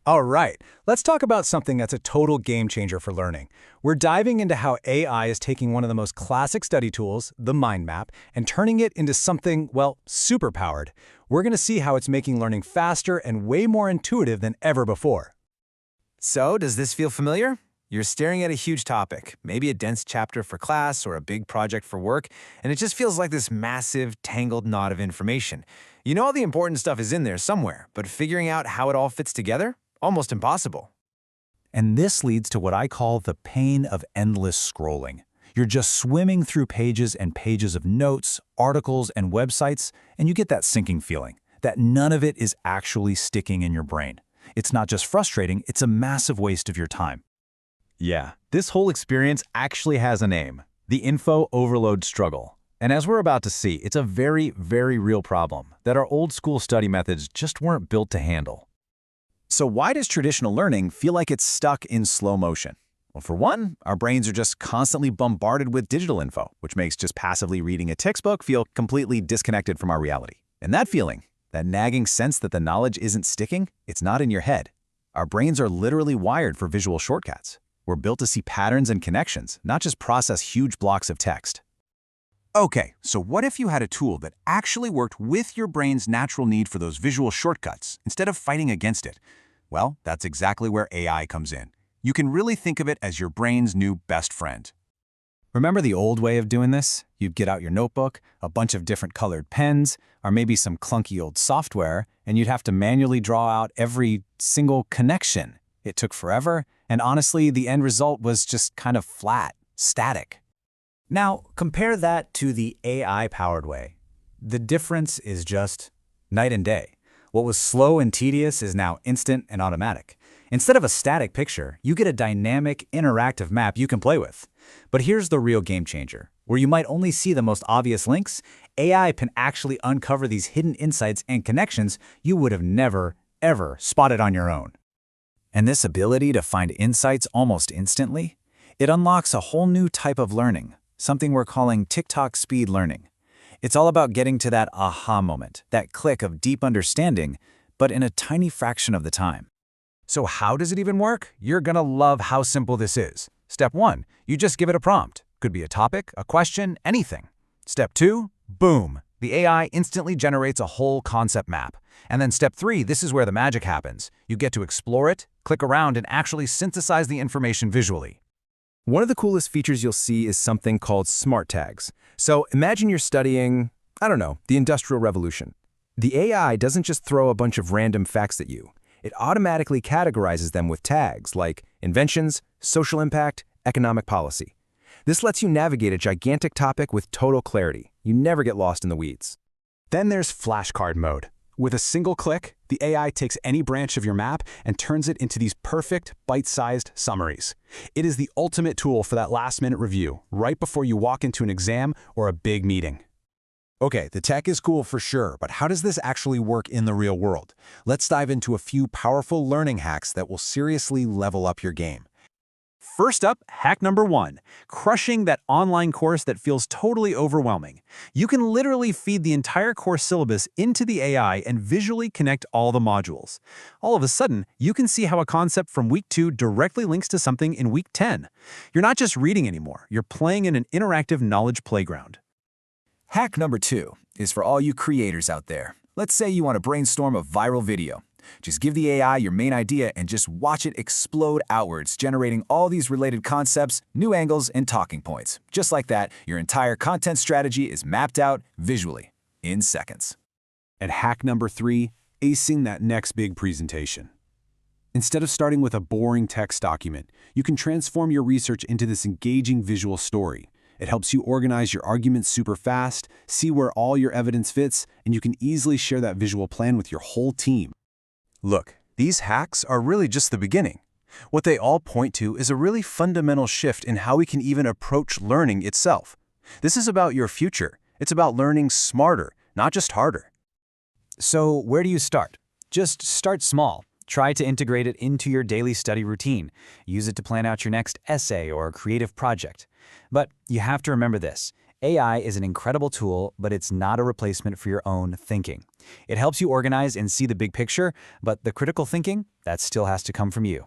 All right, let's talk about something that's a total game changer for learning. We're diving into how AI is taking one of the most classic study tools, the mind map, and turning it into something, well, superpowered. We're going to see how it's making learning faster and way more intuitive than ever before. So, does this feel familiar? You're staring at a huge topic, maybe a dense chapter for class or a big project for work, and it just feels like this massive, tangled knot of information. You know all the important stuff is in there somewhere, but figuring out how it all fits together? Almost impossible. And this leads to what I call the pain of endless scrolling. You're just swimming through pages and pages of notes, articles, and websites, and you get that sinking feeling that none of it is actually sticking in your brain. It's not just frustrating, it's a massive waste of your time. Yeah, this whole experience actually has a name, the info overload struggle. And as we're about to see, it's a very, very real problem that our old school study methods just weren't built to handle. So why does traditional learning feel like it's stuck in slow motion? Well, for one, our brains are just constantly bombarded with digital info, which makes just passively reading a textbook feel completely disconnected from our reality. And that feeling, that nagging sense that the knowledge isn't sticking, it's not in your head. Our brains are literally wired for visual shortcuts. We're built to see patterns and connections, not just process huge blocks of text. Okay, so what if you had a tool that actually worked with your brain's natural need for those visual shortcuts instead of fighting against it? Well, that's exactly where AI comes in. You can really think of it as your brain's new best friend. Remember the old way of doing this? You'd get out your notebook, a bunch of different colored pens, or maybe some clunky old software, and you'd have to manually draw out every single connection. It took forever, and honestly, the end result was just kind of flat, static. Now, compare that to the AI-powered way. The difference is just night and day. What was slow and tedious is now instant and automatic. Instead of a static picture, you get a dynamic, interactive map you can play with. But here's the real game changer. Where you might only see the most obvious links, AI can actually uncover these hidden insights and connections you would have never, ever spotted on your own. And this ability to find insights almost instantly, it unlocks a whole new type of learning, something we're calling TikTok speed learning. It's all about getting to that aha moment, that click of deep understanding, but in a tiny fraction of the time. So how does it even work? You're gonna love how simple this is. Step 1, you just give it a prompt. Could be a topic, a question, anything. Step 2, boom. The AI instantly generates a whole concept map. And then step 3, this is where the magic happens. You get to explore it, click around, and actually synthesize the information visually. One of the coolest features you'll see is something called smart tags. So imagine you're studying, I don't know, the Industrial Revolution. The AI doesn't just throw a bunch of random facts at you. It automatically categorizes them with tags like inventions, social impact, economic policy. This lets you navigate a gigantic topic with total clarity. You never get lost in the weeds. Then there's flashcard mode. With a single click, the AI takes any branch of your map and turns it into these perfect, bite-sized summaries. It is the ultimate tool for that last-minute review, right before you walk into an exam or a big meeting. Okay, the tech is cool for sure, but how does this actually work in the real world? Let's dive into a few powerful learning hacks that will seriously level up your game. First up, hack number 1, crushing that online course that feels totally overwhelming. You can literally feed the entire course syllabus into the AI and visually connect all the modules. All of a sudden, you can see how a concept from week 2 directly links to something in week 10. You're not just reading anymore, you're playing in an interactive knowledge playground. Hack number 2 is for all you creators out there. Let's say you want to brainstorm a viral video. Just give the AI your main idea and just watch it explode outwards, generating all these related concepts, new angles, and talking points. Just like that, your entire content strategy is mapped out visually in seconds. And hack number 3, acing that next big presentation. Instead of starting with a boring text document, you can transform your research into this engaging visual story. It helps you organize your arguments super fast, see where all your evidence fits, and you can easily share that visual plan with your whole team. Look, these hacks are really just the beginning. What they all point to is a really fundamental shift in how we can even approach learning itself. This is about your future. It's about learning smarter, not just harder. So where do you start? Just start small. Try to integrate it into your daily study routine. Use it to plan out your next essay or creative project. But you have to remember this. AI is an incredible tool, but it's not a replacement for your own thinking. It helps you organize and see the big picture, but the critical thinking, that still has to come from you.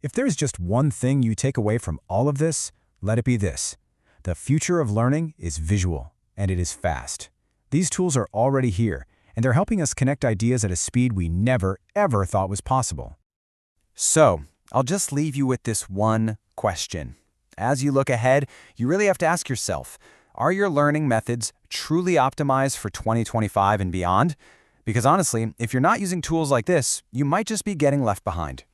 If there's just one thing you take away from all of this, let it be this. The future of learning is visual, and it is fast. These tools are already here, and they're helping us connect ideas at a speed we never, ever thought was possible. So, I'll just leave you with this one question. As you look ahead, you really have to ask yourself, are your learning methods truly optimized for 2025 and beyond? Because honestly, if you're not using tools like this, you might just be getting left behind.